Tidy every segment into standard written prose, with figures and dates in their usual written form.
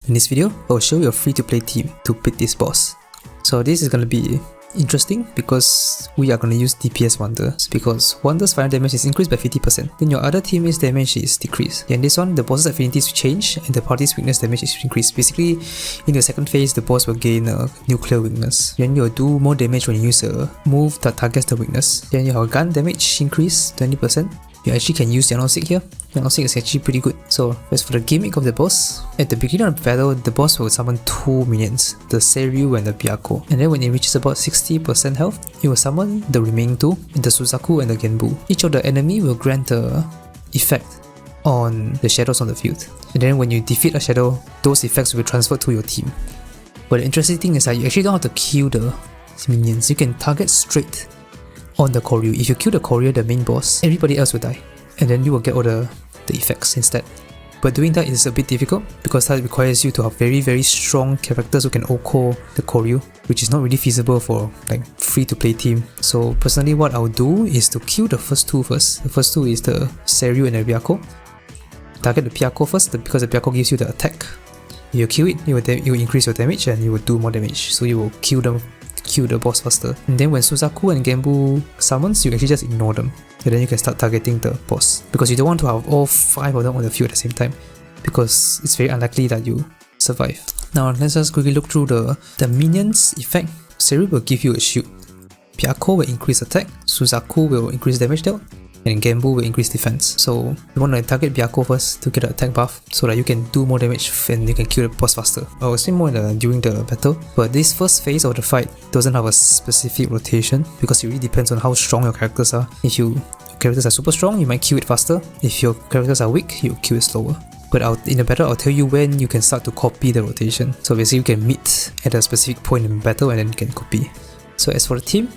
In this video, I will show you a free-to-play team to beat this boss. So this is going to be interesting because we are going to use DPS Wonders, because Wonders fire damage is increased by 50%, then your other teammate's damage is decreased. And this one, the boss's affinities change and the party's weakness damage is increased. Basically, in the second phase, the boss will gain a nuclear weakness. Then you'll do more damage when you use a move that targets the weakness. Then your gun damage increase 20%. You actually can use Diagnostic here. Diagnostic is actually pretty good. So as for the gimmick of the boss, at the beginning of the battle, the boss will summon 2 minions, the Kohryu and the Byakko. And then when it reaches about 60% health, it will summon the remaining 2, the Suzaku and the Genbu. Each of the enemy will grant a effect on the shadows on the field. And then when you defeat a shadow, those effects will be transferred to your team. But the interesting thing is that you actually don't have to kill the minions. You can target straight on the Kohryu. If you kill the Kohryu, the main boss, everybody else will die, and then you will get all the effects instead. But doing that is a bit difficult because that requires you to have very strong characters who can OHKO the Kohryu, which is not really feasible for like free-to-play team. So personally, what I'll do is to kill the first two first. The first two is the Kohryu and the Byakko. Target the Byakko first because the Byakko gives you the attack. If you kill it, you will increase your damage and you will do more damage. So you will kill the boss faster. And then when Suzaku and Genbu summons, you actually just ignore them. And then you can start targeting the boss. Because you don't want to have all 5 of them on the field at the same time, because it's very unlikely that you survive. Now let's just quickly look through the minions effect. Kohryu will give you a shield. Byakko will increase attack. Suzaku will increase damage dealt. And Genbu will increase defense. So you want to target Byakko first to get the attack buff so that you can do more damage and you can kill the boss faster. I will say more during the battle, but this first phase of the fight doesn't have a specific rotation because it really depends on how strong your characters are. If your characters are super strong, you might kill it faster. If your characters are weak, you kill it slower. But in the battle, I'll tell you when you can start to copy the rotation. So basically you can meet at a specific point in battle and then you can copy. So as for the team,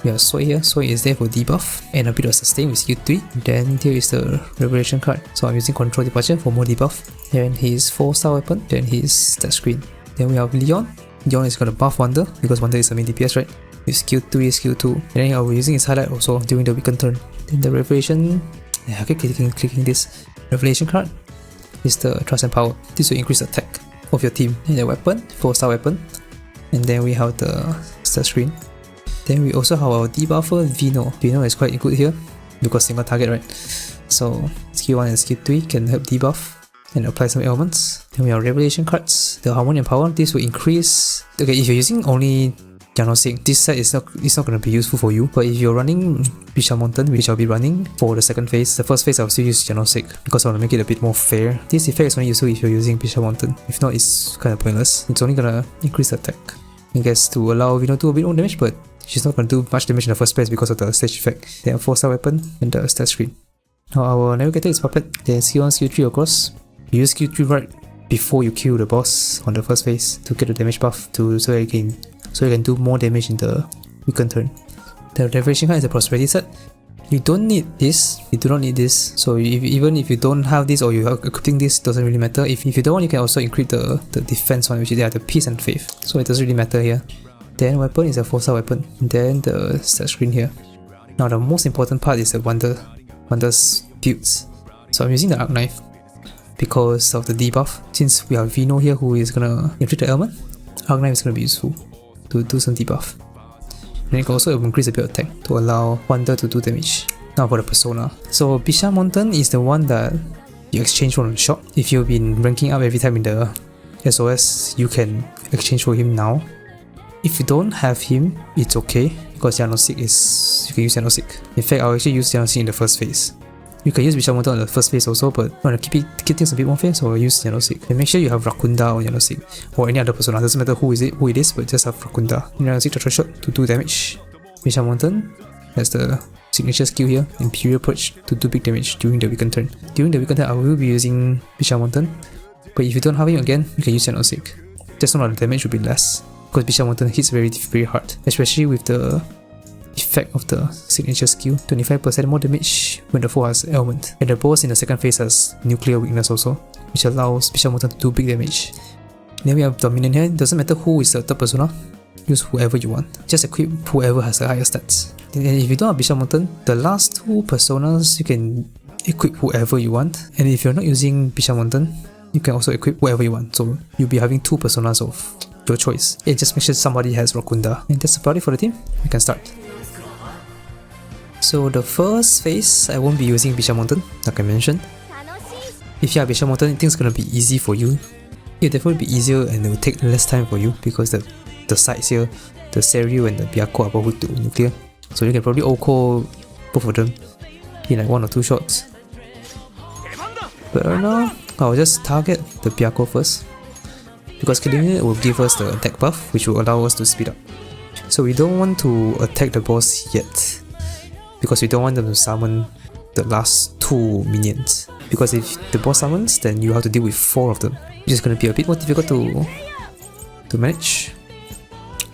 we have Soi here. Soi is there for debuff and a bit of sustain with skill 3. Then here is the Revelation card. So I'm using Control Departure for more debuff. Then his 4-star weapon. Then his stat screen. Then we have Leon. Leon is gonna buff Wonder because Wonder is the main DPS, right? With skill 3, skill 2. And then I'll be using his highlight also during the weakened turn. Then the Revelation. I keep clicking this. Revelation card is the Trust and Power. This will increase the attack of your team. And the weapon, 4-star weapon. And then we have the stat screen. Then we also have our debuffer Vino. Vino is quite good here because single target, right? So skill 1 and skill 3 can help debuff and apply some elements. Then we have Revelation cards. The Harmony and Power, this will increase. Okay, if you're using only Diagnostic, this set is not going to be useful for you. But if you're running Bisha Mountain, which I'll be running for the second phase, the first phase I'll still use Diagnostic because I want to make it a bit more fair. This effect is only useful if you're using Bisha Mountain. If not, it's kind of pointless. It's only gonna increase the attack, I guess, to allow Vino to do a bit more damage, but she's not going to do much damage in the first place because of the stage effect. Then a 4-star weapon and the stat screen. Now our navigator is Puppet. Then skill 1, skill 3 across. You use skill 3 right before you kill the boss on the first phase to get the damage buff so you can do more damage in the weakened turn. The Revelation card is a prosperity set. You don't need this. You do not need this. So even if you don't have this or you're equipping this, doesn't really matter. If you don't want, you can also increase the defense one, which is the Peace and Faith. So it doesn't really matter here. Then weapon is a 4-star weapon. Then the stat screen here. Now the most important part is the Wonder's builds. So I'm using the Arc Knife because of the debuff. Since we have Vino here who is gonna inflict the ailment, Arc Knife is gonna be useful to do some debuff. And it can also increase a bit of attack to allow Wonder to do damage. Now for the persona. So Bisha Mountain is the one that you exchange from the shop. If you've been ranking up every time in the SOS, you can exchange for him now. If you don't have him, it's okay because Diagnostic is, you can use Diagnostic. In fact, I'll actually use Diagnostic in the first phase. You can use Bisha Mountain on the first phase also, but I want to keep things a bit more fair, so I'll use Diagnostic. And make sure you have Rakunda on Diagnostic or any other persona. Doesn't matter who it is, but just have Rakunda. Diagnostic Treasure Shot to do damage. Bisha Mountain has the signature skill here, Imperial Purge, to do big damage during the weakened turn. During the weakened turn, I will be using Bisha Mountain, but if you don't have him again, you can use Diagnostic. Just know that the damage will be less, because Bisha Mountain hits very hard, especially with the effect of the signature skill. 25% more damage when the foe has ailment. And the boss in the second phase has nuclear weakness also, which allows Bisha Mountain to do big damage. Then we have Dominion here. It doesn't matter who is the third persona, use whoever you want. Just equip whoever has the higher stats. And if you don't have Bisha Mountain, the last 2 personas you can equip whoever you want. And if you're not using Bisha Mountain, You can also equip whatever you want, so you'll be having 2 personas of your choice. And just make sure somebody has Rakunda. And that's about it for the team. We can start. So the first phase, I won't be using Bishan Mountain, like I mentioned. If you have Bishan Mountain, I think it's gonna be easy for you. It'll definitely be easier and it will take less time for you because the sides here, the Kohryu and the Byakko are both to nuclear. So you can probably OHKO both of them in like 1 or 2 shots. But right now, I'll just target the Byakko first, because killing it will give us the attack buff, which will allow us to speed up. So we don't want to attack the boss yet, because we don't want them to summon the last 2 minions. Because if the boss summons, then you have to deal with 4 of them, which is going to be a bit more difficult to manage.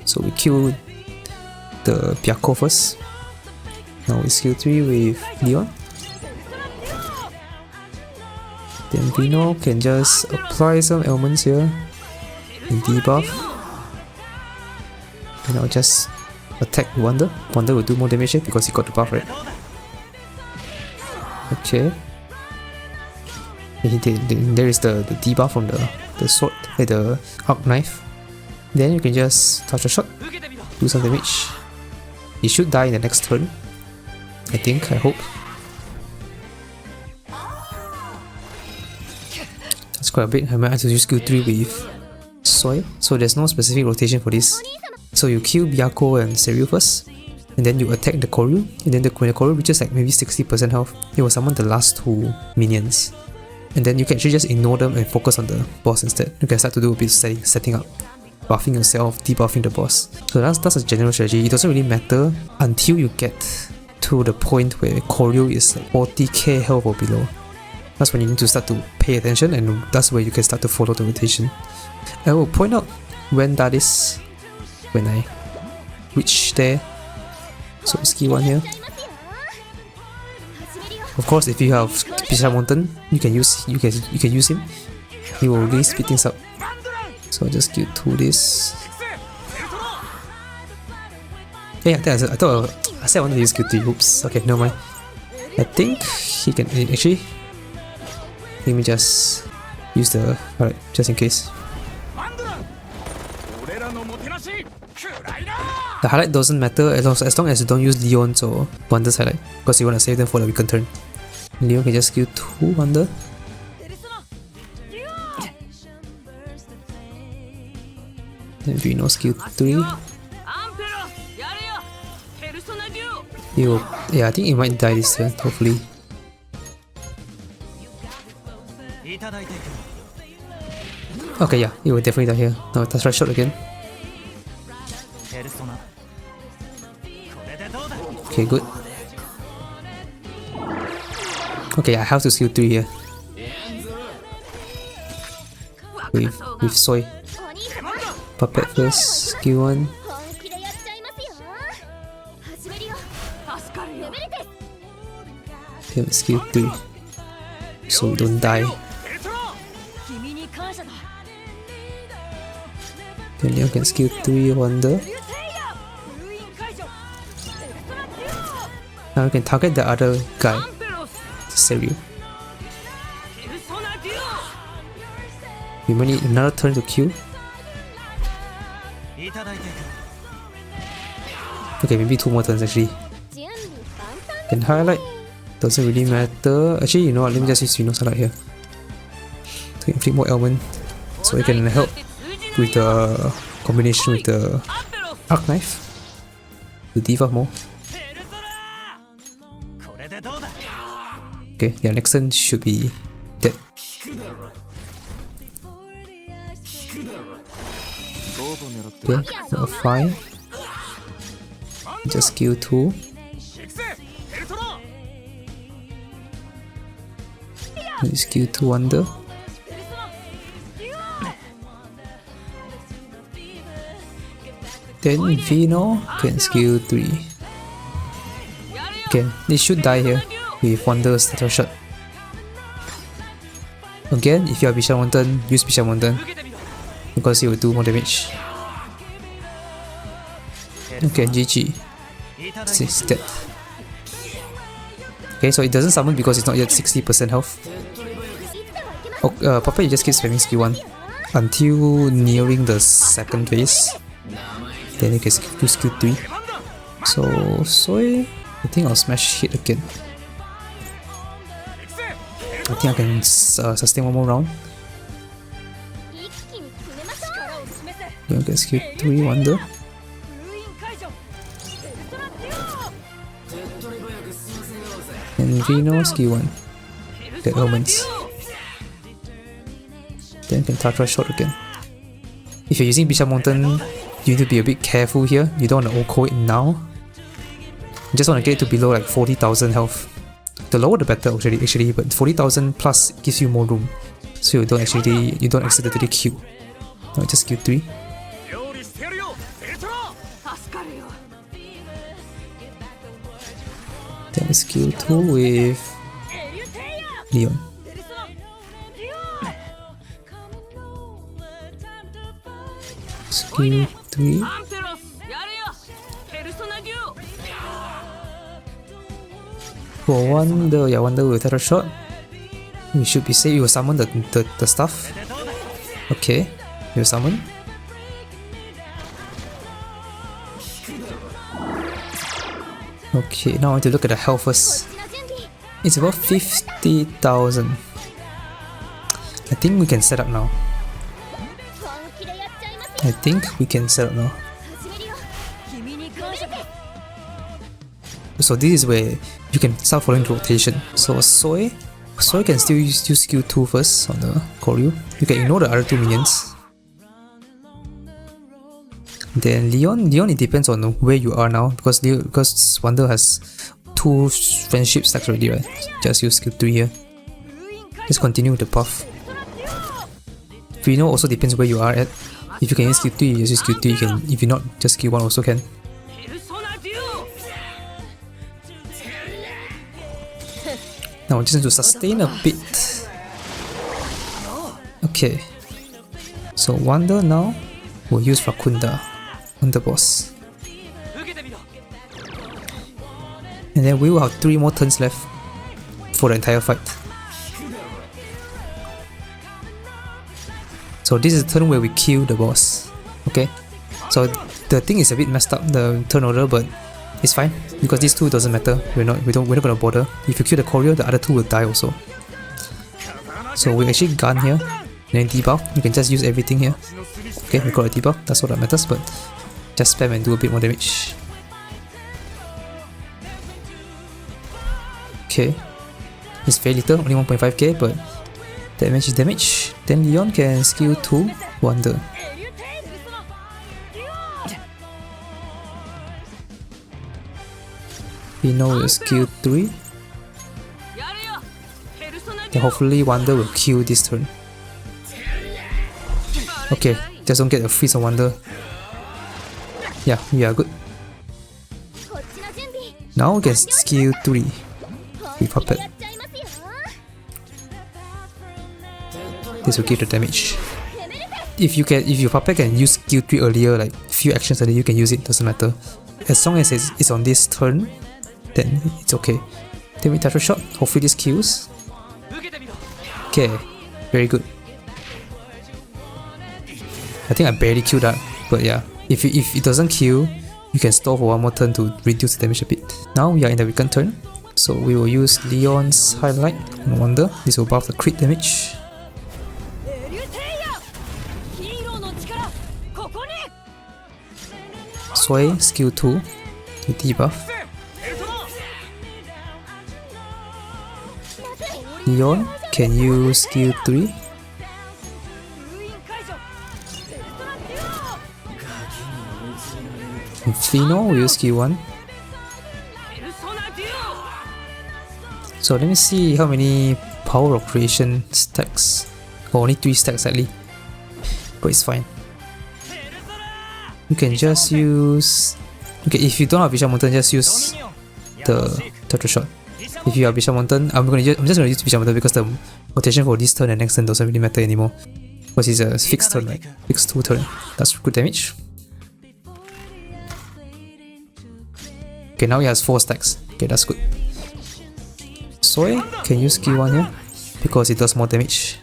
So we kill the Byakko first. Now we skill 3 with Leon. Then Vino can just apply some elements here and debuff. And I'll just attack Wonder. Wonder will do more damage here because he got the buff, right? Okay. And there is the debuff from the sword, the arc knife. Then you can just touch a shot, do some damage. He should die in the next turn, I think, I hope. That's quite a bit. I might have to use skill 3 with Soy, so there's no specific rotation for this. So you kill Byakko and Kohryu first, and then you attack the Kohryu, and then when the Kohryu reaches like maybe 60% health, it will summon the last 2 minions. And then you can actually just ignore them and focus on the boss instead. You can start to do a bit of setting up, buffing yourself, debuffing the boss. So that's a general strategy. It doesn't really matter until you get to the point where Kohryu is like 40k health or below. That's when you need to start to pay attention, and that's where you can start to follow the rotation. I will point out when that is, when I reach there. So skill 1 here. Of course, if you have Bishan Mountain, you can use him. He will really speed things up. So I'll just skill 2 this. Yeah, I thought I said I wanted to use skill 3. Oops. Okay, never mind. I think he can actually. Let me just use the alright, just in case. The highlight doesn't matter as long as you don't use Leon's or Wonder's highlight, because you want to save them for the weakened turn. Leon can just skill 2 Wonder. Then Vino skill 3. Yeah, I think he might die this turn, hopefully. Okay, yeah, he will definitely die here. Now that's right shot again. Okay, good. Okay, I have to skill 3 here. With Soy. Puppet first, skill 1. Okay, skill 3. So we don't die. Then you can skill 3 Wonder. Now you can target the other guy, Kohryu. We might need another turn to kill. Okay, maybe 2 more turns actually. Then highlight doesn't really matter. Actually, you know what? Let me just use Vino's highlight here to inflict more element, so it can help with the combination with the arc knife to debuff more. Okay, yeah, next turn should be dead. Okay, level 5. Just skill 2. Skill 2 Wonder. Then Vino can skill 3. Okay, they should die here with Wonder's Starter Shot. Again, if you have Bishan Mountain, use Bishan Mountain because it will do more damage. Okay, GG. It's dead. Okay, so it doesn't summon because it's not yet 60% health. Puppet, you just keep spamming skill 1 until nearing the second phase. Then you can do skill 3. So, Soy, I think I'll smash hit again. I think I can sustain one more round. Then get skill 3 Wonder. And Vino skill 1. Get Omens. Then can Tatra shot again. If you're using Bishop Mountain, you need to be a bit careful here. You don't want to OCO it now. You just want to get it to below like 40,000 health. The lower the better actually, but 40,000 plus gives you more room. So you don't accidentally Q. No, just Q 3. Then skill 2 with Leon. Skill 3. For Wonder, Wonder with Tether Shot. We should be safe. You will summon the stuff. Okay, you summon. Okay, now I want to look at the health first. It's about 50,000. I think we can set up now. So this is where you can start following the rotation. So Soy can still use skill 2 first on the Kohryu. You can ignore the other 2 minions. Then Leon, it depends on where you are now, because Wonder has 2 friendship stacks already, right? Just use skill 3 here. Just continue with the path. Vino also depends where you are at. If you can use skill 3, you use skill 3. You can, if you not, just skill 1 also can. Now we just need to sustain a bit. Okay. So Wonder now will use Rakunda on the boss. And then we will have 3 more turns left for the entire fight. So this is the turn where we kill the boss. Okay. So the thing is a bit messed up, the turn order, but it's fine because these 2 doesn't matter. We're not gonna bother. If you kill the Kohryu, the other 2 will die also. So we actually gun here, and then debuff. You can just use everything here. Okay, we got a debuff. That's all that matters. But just spam and do a bit more damage. Okay, it's very little, only 1.5k, but damage is damage. Then Leon can skill 2 Wonder. Vino will skill 3. Then hopefully Wonder will kill this turn. Okay, just don't get a freeze on Wonder. Yeah, we are good. Now we can skill 3 with Puppet. This will give the damage. If your Puppet can use skill 3 earlier, like few actions earlier, you can use it, doesn't matter. As long as it's on this turn, then it's okay. Then we Tether Shot, hopefully this kills. Okay, very good. I think I barely killed that, but yeah. If it doesn't kill, you can stall for one more turn to reduce the damage a bit. Now we are in the weakened turn, so we will use Leon's Highlight and Wonder. This will buff the crit damage. Soy, skill 2 to debuff. Leon, can you skill 3? Vino will use skill 1. So let me see how many power of creation stacks. Oh, only 3 stacks slightly, but it's fine. You can just use... Okay, if you don't have Bishop Mountain, just use the Tether Shot. If you have Bishop Mountain, I'm just gonna use Bishop Mountain because the rotation for this turn and next turn doesn't really matter anymore. Because it's a fixed turn, right? Fixed 2 turn. That's good damage. Okay, now he has 4 stacks. Okay, that's good. Soy, can you skill 1 here? Because it does more damage.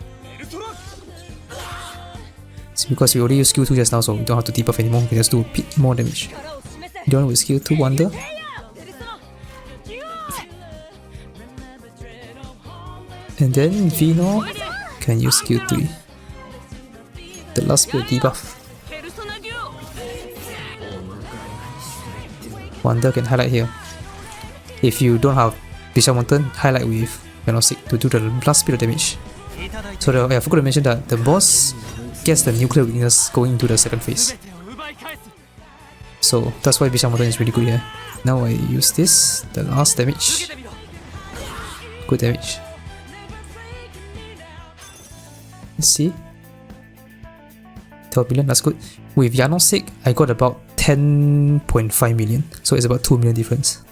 It's because we already used skill 2 just now, so we don't have to debuff anymore, we can just do a bit more damage. Done with skill 2 Wonder. And then Vino can use skill 3. The last bit of debuff. Wonder can highlight here. If you don't have Bishop Mountain, highlight with Venostic to do the last bit of damage. So I forgot to mention that the boss gets the nuclear weakness going into the second phase. So that's why Bishop Mountain is really good here. Now I use this, the last damage. Good damage. Let's see. 12 million, that's good. With Yanosik, I got about 10.5 million, so it's about 2 million difference.